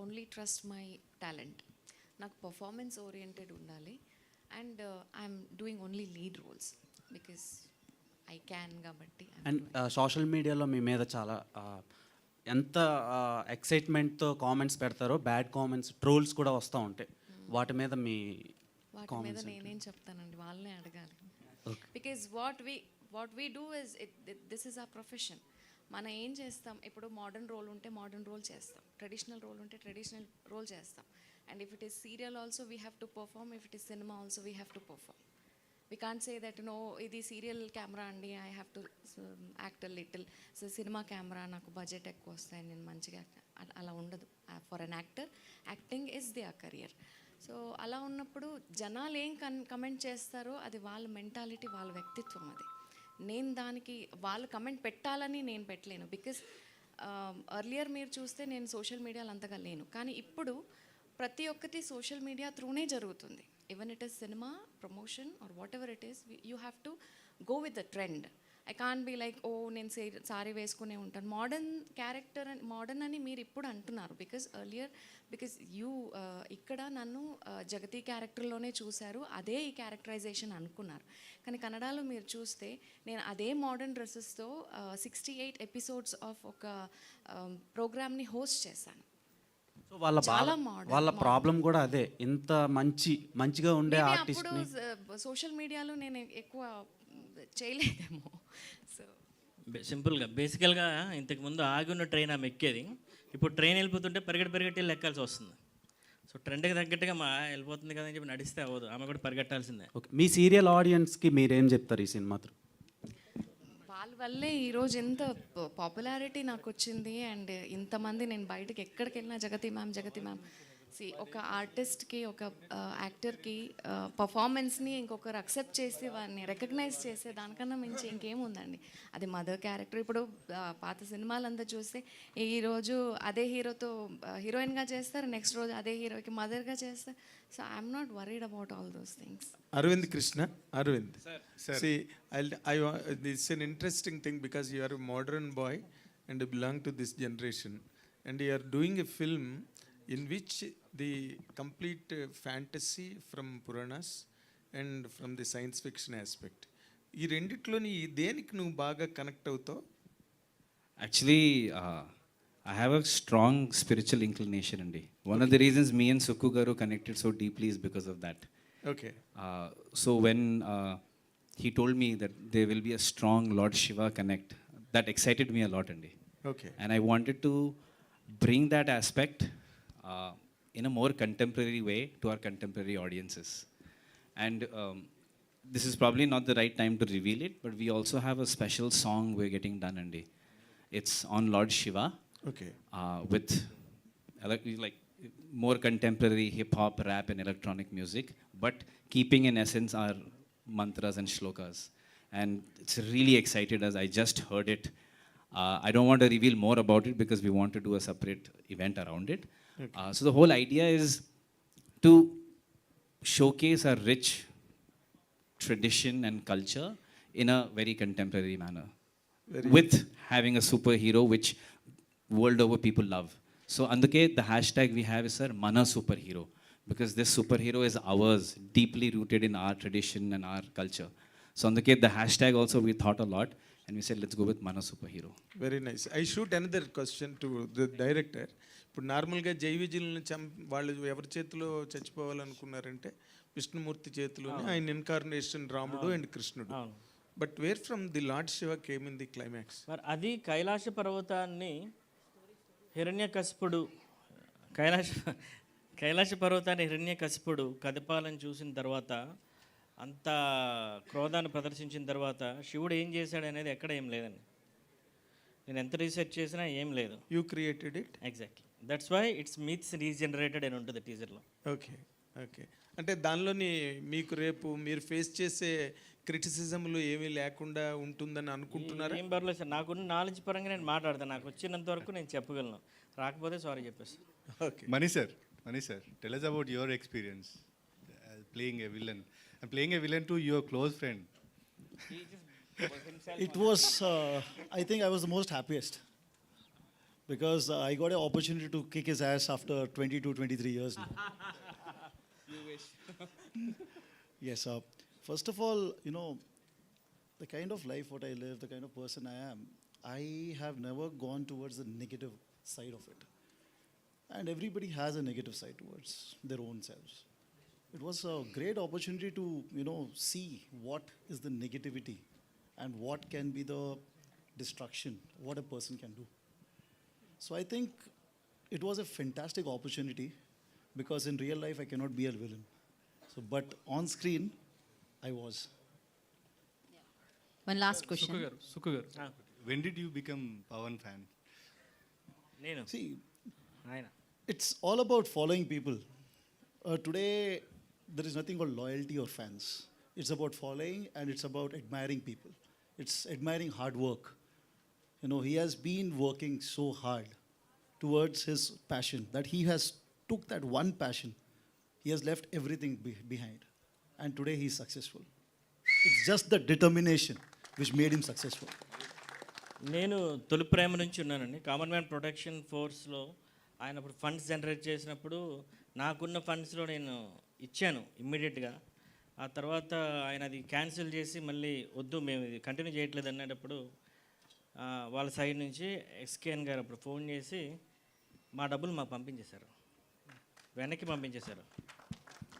only trust my talent. నాకు పర్ఫార్మెన్స్ ఓరియంటెడ్ ఉండాలి, and I'm doing only lead roles because I can కాబట్టి. అండ్ సోషల్ మీడియాలో మీ మీద చాలా ఎంత ఎక్సైట్మెంట్తో కామెంట్స్ పెడతారో, బ్యాడ్ కామెంట్స్, ట్రోల్స్ కూడా వస్తూ ఉంటాయి. వాటి మీద వాటి మీద నేనేం చెప్తానండి, వాళ్ళనే అడగాలి. Because what we do is this is a profession. మనం ఏం చేస్తాం, ఇప్పుడు మోడర్న్ రోల్ ఉంటే మోడర్న్ రోల్ చేస్తాం, ట్రెడిషనల్ రోల్ ఉంటే ట్రెడిషనల్ రోల్ చేస్తాం. And if it is serial also we have to perform, if it is cinema also we have to perform. We can't say that no ఇది సీరియల్ కెమెరా అండి, I have to act little. So cinema camera, నాకు బడ్జెట్ ఎక్కువ వస్తాయి, నేను మంచిగా అలా ఉండదు. For an actor, acting is the career. So అలా ఉన్నప్పుడు జనాలు ఏం కమెంట్ చేస్తారో అది వాళ్ళ మెంటాలిటీ, వాళ్ళ వ్యక్తిత్వం. అది నేను దానికి వాళ్ళు కమెంట్ పెట్టాలని నేను పెట్టలేను. బికాస్ ఎర్లియర్ మీరు చూస్తే నేను సోషల్ మీడియాలో అంతగా లేను, కానీ ఇప్పుడు ప్రతి ఒక్కటి సోషల్ మీడియా త్రూనే జరుగుతుంది. Even it is cinema promotion or whatever it is, you have to go with the trend. I can't be like, oh నేను సారీ వేసుకునే ఉంటాను. మోడర్న్ క్యారెక్టర్, మోడర్న్ అని మీరు ఇప్పుడు అంటున్నారు బికాజ్ ఎర్లియర్, బికాజ్ ఇక్కడ నన్ను జగతి క్యారెక్టర్లోనే చూశారు, అదే ఈ క్యారెక్టరైజేషన్ అనుకున్నారు. కానీ కన్నడలో మీరు చూస్తే నేను అదే మోడర్న్ డ్రెస్సెస్తో 68 ఎపిసోడ్స్ ఆఫ్ ఒక ప్రోగ్రామ్ని హోస్ట్ చేశాను. సో వాళ్ళ ప్రాబ్లం కూడా అదే, ఇంత మంచిగా ఉండే ఆర్టిస్ట్ని సోషల్ మీడియాలో నేను ఎక్కువ చేయలేదేమో. సో సింపుల్గా బేసికల్గా ఇంతకుముందు ఆగి ఉన్న ట్రైన్ ఆమె ఎక్కేది, ఇప్పుడు ట్రైన్ వెళ్ళిపోతుంటే పరిగెట్టి ఎక్కాల్సి వస్తుంది. సో ట్రెండ్కి తగ్గట్టుగా వెళ్ళిపోతుంది కదా అని చెప్పి నడిస్తే అవ్వదు, ఆమె కూడా పరిగెట్టాల్సిందే. ఓకే, మీ సీరియల్ ఆడియన్స్కి మీరేం చెప్తారు ఈ సినిమా త్రూ? వాళ్ళ వల్లే ఈరోజు ఎంత పాపులారిటీ నాకు వచ్చింది, అండ్ ఇంతమంది నేను బయటకు ఎక్కడికి వెళ్ళినా జగతి మ్యామ్ ఒక ఆర్టిస్ట్కి ఒక యాక్టర్కి పర్ఫార్మెన్స్ని ఇంకొకరు అక్సెప్ట్ చేసి వారిని రికగ్నైజ్ చేసే దానికన్నా మించి ఇంకేముందండి. అది మదర్ క్యారెక్టర్. ఇప్పుడు పాత సినిమాలంతా చూస్తే ఈరోజు అదే హీరోతో హీరోయిన్గా చేస్తారు, నెక్స్ట్ రోజు అదే హీరోకి మదర్గా చేస్తారు. So I'm not worried about all those things. Arvind Krishna, Arvind. See, it's an interesting thing because you are a modern boy and you belong to this generation, and you are doing a film in which the complete fantasy from Puranas and from the science fiction aspect. ఈ రెండిట్లోని దేనికి నువ్వు బాగా కనెక్ట్ అవుతావు? Actually, I have a strong spiritual inclination, Andy. One of the reasons me and Sukku Garu connected so deeply is because of that. Okay. So when he told me that there will be a strong Lord Shiva connect, that excited me a lot, Andy. Okay. And I wanted to bring that aspect in a more contemporary way to our contemporary audiences. And this is probably not the right time to reveal it, but we also have a special song we're getting done, Andy. It's on Lord Shiva okay. with like more contemporary hip hop, rap, and electronic music, but keeping in essence our mantras and shlokas. And it's really excited as I just heard it. I don't want to reveal more about it because we want to do a separate event around it. So the whole idea is to showcase our rich tradition and culture in a very contemporary manner, with having a superhero which world over people love. So అందుకే the hashtag we have is sir Mana Superhero, because this superhero is ours, deeply rooted in our tradition and our culture. So అందుకే the hashtag also we thought a lot and we said let's go with Mana Superhero. Very nice. I shoot another question to the director. ఇప్పుడు నార్మల్గా జై విజిల్ని వాళ్ళు ఎవరి చేతిలో చచ్చిపోవాలనుకున్నారంటే విష్ణుమూర్తి చేతిలోనే, ఆయన ఇన్కార్నేషన్ రాముడు అండ్ కృష్ణుడు. But where from the lord Shiva came in the climax? మరి అది కైలాస పర్వతాన్ని హిరణ్యకశిపుడు కైలాస పర్వతాన్ని హిరణ్యకశిపుడు కదపాలని చూసిన తర్వాత, అంత క్రోధాన్ని ప్రదర్శించిన తర్వాత శివుడు ఏం చేశాడు అనేది ఎక్కడ ఏం లేదండి. నేను ఎంత రీసెర్చ్ చేసినా ఏం లేదు. You created it. Exactly, that's why it's meets regenerated అని ఉంటుంది టీజర్లో. ఓకే. ఓకే. అంటే దానిలోని మీకు రేపు మీరు ఫేస్ చేసే క్రిటిసిజంలు ఏమీ లేకుండా ఉంటుందని అనుకుంటున్నారా? ఏం పర్లేదు సార్, నాకున్న నాలెడ్జ్ పరంగా నేను మాట్లాడతాను. నాకు వచ్చినంత వరకు నేను చెప్పగలను, రాకపోతే సారీ చెప్పేసి. Okay. Mani sir, tell us about your experience playing a villain. And playing a villain to your close friend. It was, I think I was the most happiest because I got an opportunity to kick his ass after 22, 23 years now. You wish. Yes, first of all, you know, the kind of life what I live, the kind of person I am, I have never gone towards the negative side of it. And everybody has a negative side towards their own selves. It was a great opportunity to, you know, see what is the negativity and what can be the destruction, what a person can do. So I think it was a fantastic opportunity because in real life I cannot be a villain. So, but on screen, I was. One last question. Sukku garu. When did you become Pawan fan? నేను See, ఆయన it's all about following people. Today, there is nothing called loyalty or fans. It's about following and it's about admiring people. It's admiring hard work. You know, he has been working so hard towards his passion that he has took that one passion. He has left everything behind. And today he is successful. It's just the determination which made him successful. నేను తొలి ప్రేమ నుంచి ఉన్నానండి. కామన్ మ్యాన్ ప్రొటెక్షన్ ఫోర్స్లో ఆయన అప్పుడు ఫండ్స్ జనరేట్ చేసినప్పుడు నాకున్న ఫండ్స్లో నేను ఇచ్చాను ఇమ్మీడియట్గా. ఆ తర్వాత ఆయన అది క్యాన్సిల్ చేసి మళ్ళీ వద్దు మేము ఇది కంటిన్యూ చేయట్లేదు అనేటప్పుడు వాళ్ళ సైడ్ నుంచి ఎస్కేఎన్ గారు అప్పుడు ఫోన్ చేసి మా డబ్బులు మాకు పంపించేశారు, వెనక్కి పంపించేశారు.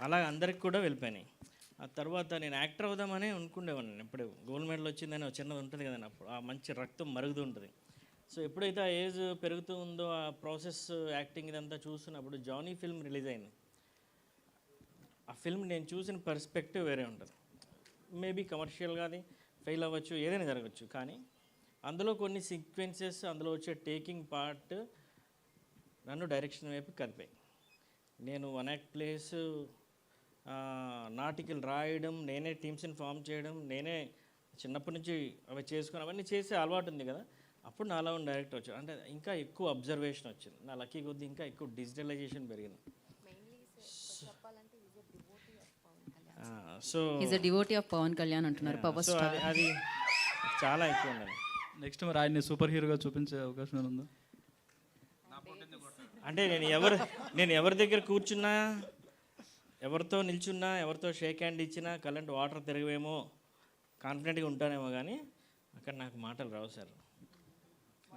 అలా అందరికి కూడా వెళ్ళిపోయినాయి. ఆ తర్వాత నేను యాక్టర్ అవుదామని అనుకునేవాడిని. ఎప్పుడు గోల్డ్ మెడల్ వచ్చిందని ఒక చిన్నది ఉంటుంది కదండి, అప్పుడు ఆ మంచి రక్తం మరుగుతూ ఉంటుంది. సో ఎప్పుడైతే ఆ ఏజ్ పెరుగుతూ ఉందో ఆ ప్రాసెస్ యాక్టింగ్ ఇదంతా చూస్తున్నప్పుడు జానీ ఫిల్మ్ రిలీజ్ అయింది. ఆ ఫిల్మ్ నేను చూసిన పర్స్పెక్టివ్ వేరే ఉంటుంది. మేబీ కమర్షియల్గా అది ఫెయిల్ అవ్వచ్చు, ఏదైనా జరగచ్చు, కానీ అందులో కొన్ని సీక్వెన్సెస్, అందులో వచ్చే టేకింగ్ పార్ట్ నన్ను డైరెక్షన్ వైపు కదిపాయి. నేను వన్ యాక్ట్ ప్లేస్, నాటికలు రాయడం, నేనే టీమ్స్ని ఫామ్ చేయడం, నేనే చిన్నప్పటి నుంచి అవి చేసుకుని అవన్నీ చేసే అలవాటు ఉంది కదా. అప్పుడు నాలో ఉన్న డైరెక్టర్ వచ్చాడు. అంటే ఇంకా ఎక్కువ అబ్జర్వేషన్ వచ్చింది. నా లక్కీ కొద్దీ ఇంకా ఎక్కువ డిజిటలైజేషన్ పెరిగింది. So is a devotee of Pawan Kalyan అంటున్నారు, పవర్ సో స్టార్. అది చాలా ఎక్కువ ఉందండి. నెక్స్ట్ మరి ఆయన్ని సూపర్ హీరోగా చూపించే అవకాశం ఉందా? అంటే నేను ఎవరి దగ్గర కూర్చున్నా, ఎవరితో నిల్చున్నా, ఎవరితో షేక్ హ్యాండ్ ఇచ్చినా కరెంట్ వాటర్ తిరగవేమో, కాన్ఫిడెంట్గా ఉంటానేమో, కానీ అక్కడ నాకు మాటలు రావు సార్.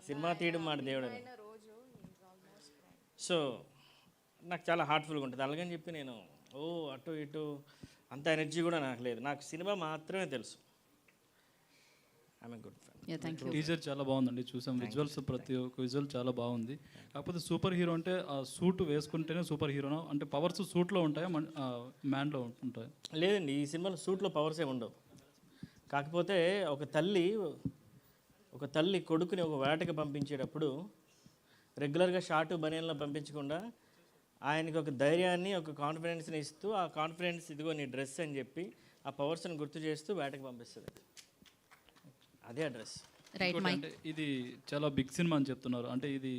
సినిమా తీయడం మాట దేవుడు. సో నాకు చాలా హార్ట్ఫుల్గా ఉంటుంది. అలాగని చెప్పి నేను అటు ఇటు అంత ఎనర్జీ కూడా నాకు లేదు. నాకు సినిమా మాత్రమే తెలుసు. I'm a good friend. Teaser చాలా బాగుందండి, చూసాం. విజువల్స్, ప్రతి ఒక్క విజువల్ చాలా బాగుంది. కాకపోతే సూపర్ హీరో అంటే ఆ సూట్ వేసుకుంటేనే సూపర్ హీరోనా? అంటే పవర్స్ సూట్లో ఉంటాయా, మ్యాన్లో ఉంటాయా? లేదండి, ఈ సినిమాలో సూట్లో పవర్స్ ఏమి ఉండవు. కాకపోతే ఒక తల్లి కొడుకుని ఒక వేటకి పంపించేటప్పుడు రెగ్యులర్గా షార్ట్ బనియన్లో పంపించకుండా ఆయనకి ఒక ధైర్యాన్ని, ఒక కాన్ఫిడెన్స్ని ఇస్తూ, ఆ కాన్ఫిడెన్స్ ఇదిగో నీ డ్రెస్ అని చెప్పి ఆ పవర్స్ని గుర్తు చేస్తూ వేటకి పంపిస్తుంది. అదే ఆ డ్రెస్. అంటే ఇది చాలా బిగ్ సినిమా అని చెప్తున్నారు. అంటే ఇది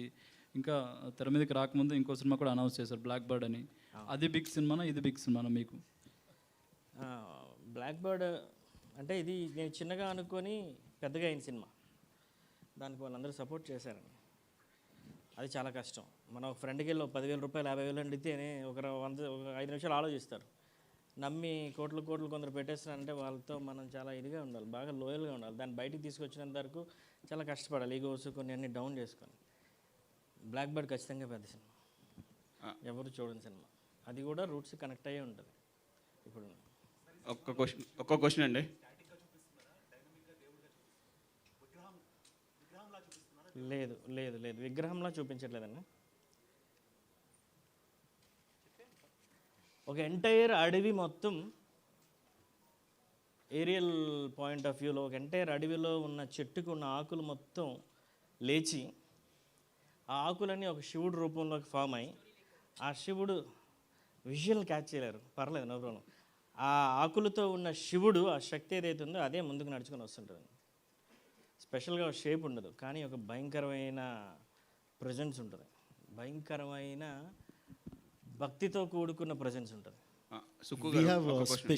ఇంకా తెర మీదకి రాకముందు ఇంకో సినిమా కూడా అనౌన్స్ చేశారు, బ్లాక్ బర్డ్ అని. అది బిగ్ సినిమానా, ఇది బిగ్ సినిమానా మీకు? బ్లాక్ బర్డ్ అంటే ఇది నేను చిన్నగా అనుకొని పెద్దగా అయిన సినిమా. దానికి వాళ్ళందరూ సపోర్ట్ చేశారండి. అది చాలా కష్టం. మనం ఒక ఫ్రెండ్కి వెళ్ళి 10,000 రూపాయలు 50,000 అడిగితేనే ఒక 5 నిమిషాలు ఆలోచిస్తారు. నమ్మి కోట్లు కొందరు పెట్టేస్తారంటే వాళ్ళతో మనం చాలా ఇదిగా ఉండాలి, బాగా లోయల్గా ఉండాలి. దాన్ని బయటికి తీసుకొచ్చినంత వరకు చాలా కష్టపడాలి, ఈగోస్ కొన్ని అన్ని డౌన్ చేసుకొని. బ్లాక్ బర్డ్ ఖచ్చితంగా పెద్ద సినిమా, ఎవరు చూడని సినిమా. అది కూడా రూట్స్ కనెక్ట్ అయ్యే ఉంటుంది. ఇప్పుడు ఒక్క క్వశ్చన్ అండి. లేదు లేదు లేదు విగ్రహంలా చూపించట్లేదండి. ఒక ఎంటైర్ అడవి మొత్తం ఏరియల్ పాయింట్ ఆఫ్ వ్యూలో, ఒక ఎంటైర్ అడవిలో ఉన్న చెట్టుకు ఉన్న ఆకులు మొత్తం లేచి, ఆ ఆకులన్నీ ఒక శివుడు రూపంలోకి ఫామ్ అయ్యి, ఆ శివుడు విజువల్ క్యాచ్ చేయలేరు, పర్లేదు, నో ప్రాబ్లం. ఆ ఆకులతో ఉన్న శివుడు, ఆ శక్తి ఏదైతే ఉందో అదే ముందుకు నడుచుకొని వస్తుంటుంది. స్పెషల్గా షేప్ ఉండదు, కానీ ఒక భయంకరమైన ప్రజెన్స్ ఉంటుంది, భయంకరమైన భక్తితో కూడుకున్న ప్రజెన్స్ ఉంటుంది.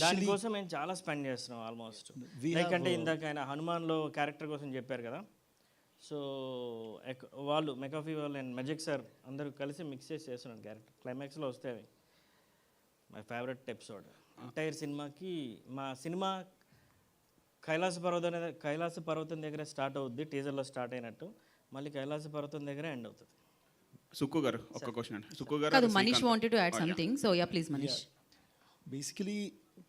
దానికోసం మేము చాలా స్పెండ్ చేస్తున్నాం ఆల్మోస్ట్. లైక్ అంటే ఇందాక ఆయన హనుమాన్లో క్యారెక్టర్ కోసం చెప్పారు కదా. సో వాళ్ళు మెకాఫీ వాళ్ళు అండ్ మెజిక్ సార్ అందరూ కలిసి మిక్స్ చేసి చేస్తున్నాను క్యారెక్టర్. క్లైమాక్స్లో వస్తే అవి మై ఫేవరెట్ ఎపిసోడ్. ఎంటైర్ సినిమాకి మా సినిమా కైలాస పర్వతం దగ్గర స్టార్ట్ అవుద్ది, టీజర్లో స్టార్ట్ అయినట్టు, మళ్ళీ కైలాస పర్వతం దగ్గర ఎండ్ అవుతుంది. సుక్కు గారు ఒక క్వశ్చన్ అండి. సుక్కు గారు కాదు, Manish wanted to add something, so yeah please Manish. Basically,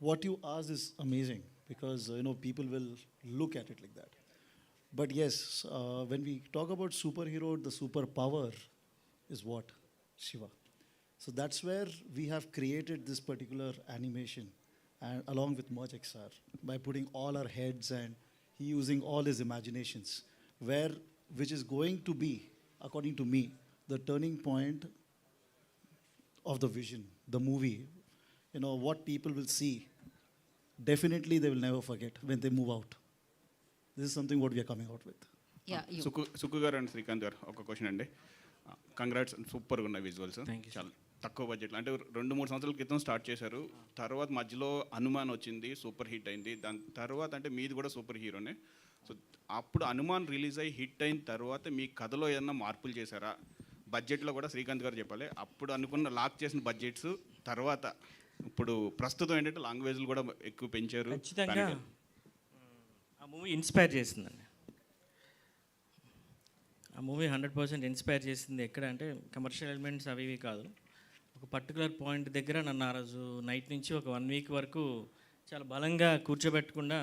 what you asked is amazing because people will look at it like that. But yes, when we talk about superhero, the superpower is what? Shiva. So that's where we have created this particular animation, and along with Mojek sir, by putting all our heads and he using all his imaginations, which is going to be, according to me, the turning point of the vision, the movie. What people will see, definitely they will never forget when they move out. This is something what we are coming out with. Sukku గారు అండ్ శ్రీకాంత్ గారు ఒక క్వశ్చన్ అండి. కంగ్రాట్స్, సూపర్గా ఉన్నాయి విజువల్స్. చాలా తక్కువ బడ్జెట్లో, అంటే 2-3 సంవత్సరాల క్రితం స్టార్ట్ చేశారు. తర్వాత మధ్యలో హనుమాన్ వచ్చింది, సూపర్ హిట్ అయింది. దాని తర్వాత అంటే మీది కూడా సూపర్ హీరోనే. సో అప్పుడు హనుమాన్ రిలీజ్ అయ్యి హిట్ అయిన తర్వాత మీ కథలో ఏదన్నా మార్పులు చేశారా? బడ్జెట్లో కూడా శ్రీకాంత్ గారు చెప్పాలి. అప్పుడు అనుకున్న లాక్ చేసిన బడ్జెట్స్ తర్వాత ఇప్పుడు ప్రస్తుతం ఏంటంటే లాంగ్వేజ్లు కూడా ఎక్కువ పెంచారు. ఖచ్చితంగా ఆ మూవీ ఇన్స్పైర్ చేసిందండి. ఆ మూవీ 100% ఇన్స్పైర్ చేసింది. ఎక్కడ అంటే కమర్షియల్ ఎలిమెంట్స్ అవి ఇవి కాదు, ఒక పర్టికులర్ పాయింట్ దగ్గర నన్ను ఆ రోజు నైట్ నుంచి ఒక 1 వీక్ వరకు చాలా బలంగా కూర్చోబెట్టకుండా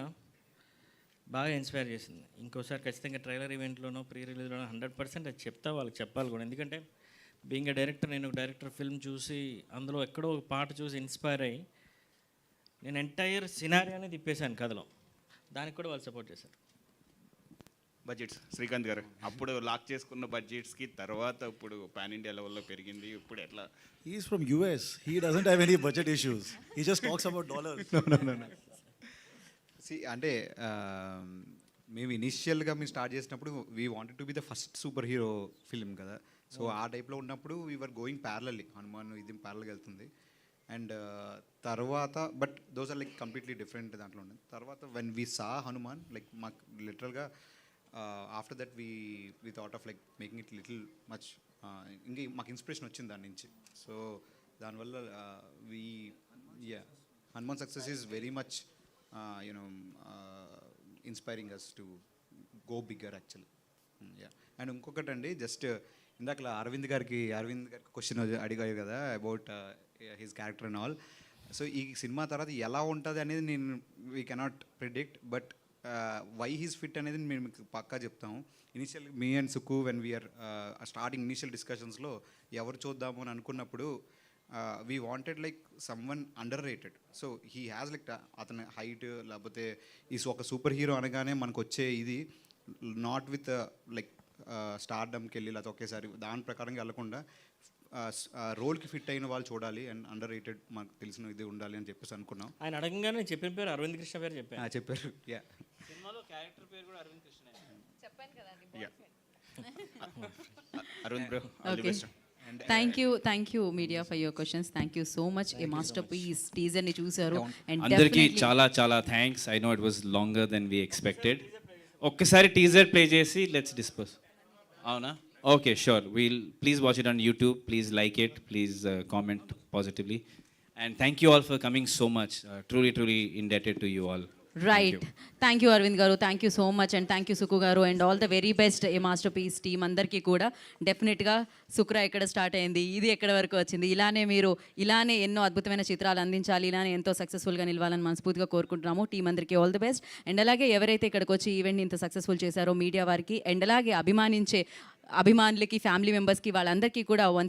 బాగా ఇన్స్పైర్ చేసింది. ఇంకోసారి ఖచ్చితంగా ట్రైలర్ ఈవెంట్లోనో ప్రీ రిలీజ్లోనో 100% అది వాళ్ళకి చెప్పాలి కూడా. ఎందుకంటే బీయింగ్ ఎ డైరెక్టర్, నేను ఒక డైరెక్టర్ ఫిల్మ్ చూసి అందులో ఎక్కడో ఒక పాట చూసి ఇన్స్పైర్ అయ్యి నేను ఎంటైర్ సినారియోని తిప్పేశాను కథలో. దానికి కూడా వాళ్ళు సపోర్ట్ చేశారు. బడ్జెట్స్ శ్రీకాంత్ గారు అప్పుడు లాక్ చేసుకున్న బడ్జెట్స్కి తర్వాత ఇప్పుడు పాన్ ఇండియా లెవెల్లో పెరిగింది. ఇప్పుడు ఎట్లా? He's from US. He doesn't have any budget issues. He just talks about dollars. No. అంటే మేము ఇనిషియల్గా మేము స్టార్ట్ చేసినప్పుడు we wanted to be the first super hero film కదా. సో ఆ టైప్లో ఉన్నప్పుడు వీఆర్ గోయింగ్ ప్యారలల్లీ, హనుమాన్ ఇది ప్యారల్గా వెళ్తుంది. అండ్ తర్వాత but those are like completely different దాంట్లో ఉంది. తర్వాత when we saw Hanuman like మాకు లిటరల్గా after that we thought of like making it little much, ఇంకా మాకు ఇన్స్పిరేషన్ వచ్చింది దాని నుంచి. సో దానివల్ల Hanuman success is very much inspiring us to go bigger actually. And ఇంకొకటి అండి, జస్ట్ ఇందాక అరవింద్ గారికి క్వశ్చన్ అడిగారు కదా about his character and all. So ఈ సినిమా తర్వాత ఎలా ఉంటుంది అనేది నేను we cannot predict, but why he's fit అనేది మేము మీకు పక్కా చెప్తాము. Initial me and Suku when we're starting initial డిస్కషన్స్లో ఎవరు చూద్దాము అని అనుకున్నప్పుడు we wanted like someone underrated. So he has like అతని హైట్ లేకపోతే ఈ ఒక సూపర్ హీరో అనగానే మనకు వచ్చే ఇది నాట్ విత్ లైక్ స్టార్డమ్కి వెళ్ళి లేకపోతే ఒకేసారి దాని ప్రకారంగా వెళ్ళకుండా రోల్కి ఫిట్ అయిన వాళ్ళు చూడాలి అండ్ అండర్ రేటెడ్ మనకు తెలిసిన ఇది ఉండాలి అని చెప్పేసి అనుకున్నాం. ఆయన అడగంగానే చెప్పిన పేరు అరవింద్ కృష్ణ పేరు చెప్పారు. చెప్పారు. సినిమాలో క్యారెక్టర్ పేరు కూడా అరవింద్ కృష్ణ. చెప్పాను కదండి. Aravind bro, all the best. Thank you media for your questions. Thank you so much. A masterpiece టీజర్ని చూశారు అండ్ అందరికీ చాలా చాలా thanks. I know it was longer than we expected. ఒక్కసారి టీజర్ ప్లే చేసి లెట్స్ డిస్కస్. అవునా? Okay, sure. Please watch it on YouTube. Please like it. Please comment positively. And thank you all for coming so much. Truly indebted to you all. Right. Thank you Aravind garu, thank you so much. And thank you Suku garu and all the very best a masterpiece team అందరికీ కూడా. డెఫినెట్గా శుక్ర ఎక్కడ స్టార్ట్ అయింది, ఇది ఎక్కడ వరకు వచ్చింది, ఇలానే ఎన్నో అద్భుతమైన చిత్రాలు అందించాలి, ఇలానే ఎంతో సక్సెస్ఫుల్గా నిలవాలని మనస్ఫూర్తిగా కోరుకుంటున్నాము. టీం అందరికీ ఆల్ ది బెస్ట్. అండ్ అలాగే ఎవరైతే ఇక్కడికి వచ్చి ఈవెంట్ని ఇంత సక్సెస్ఫుల్ చేశారో మీడియా వారికి అండ్ అలాగే అభిమానులకి, ఫ్యామిలీ మెంబర్స్కి వాళ్ళందరికీ కూడా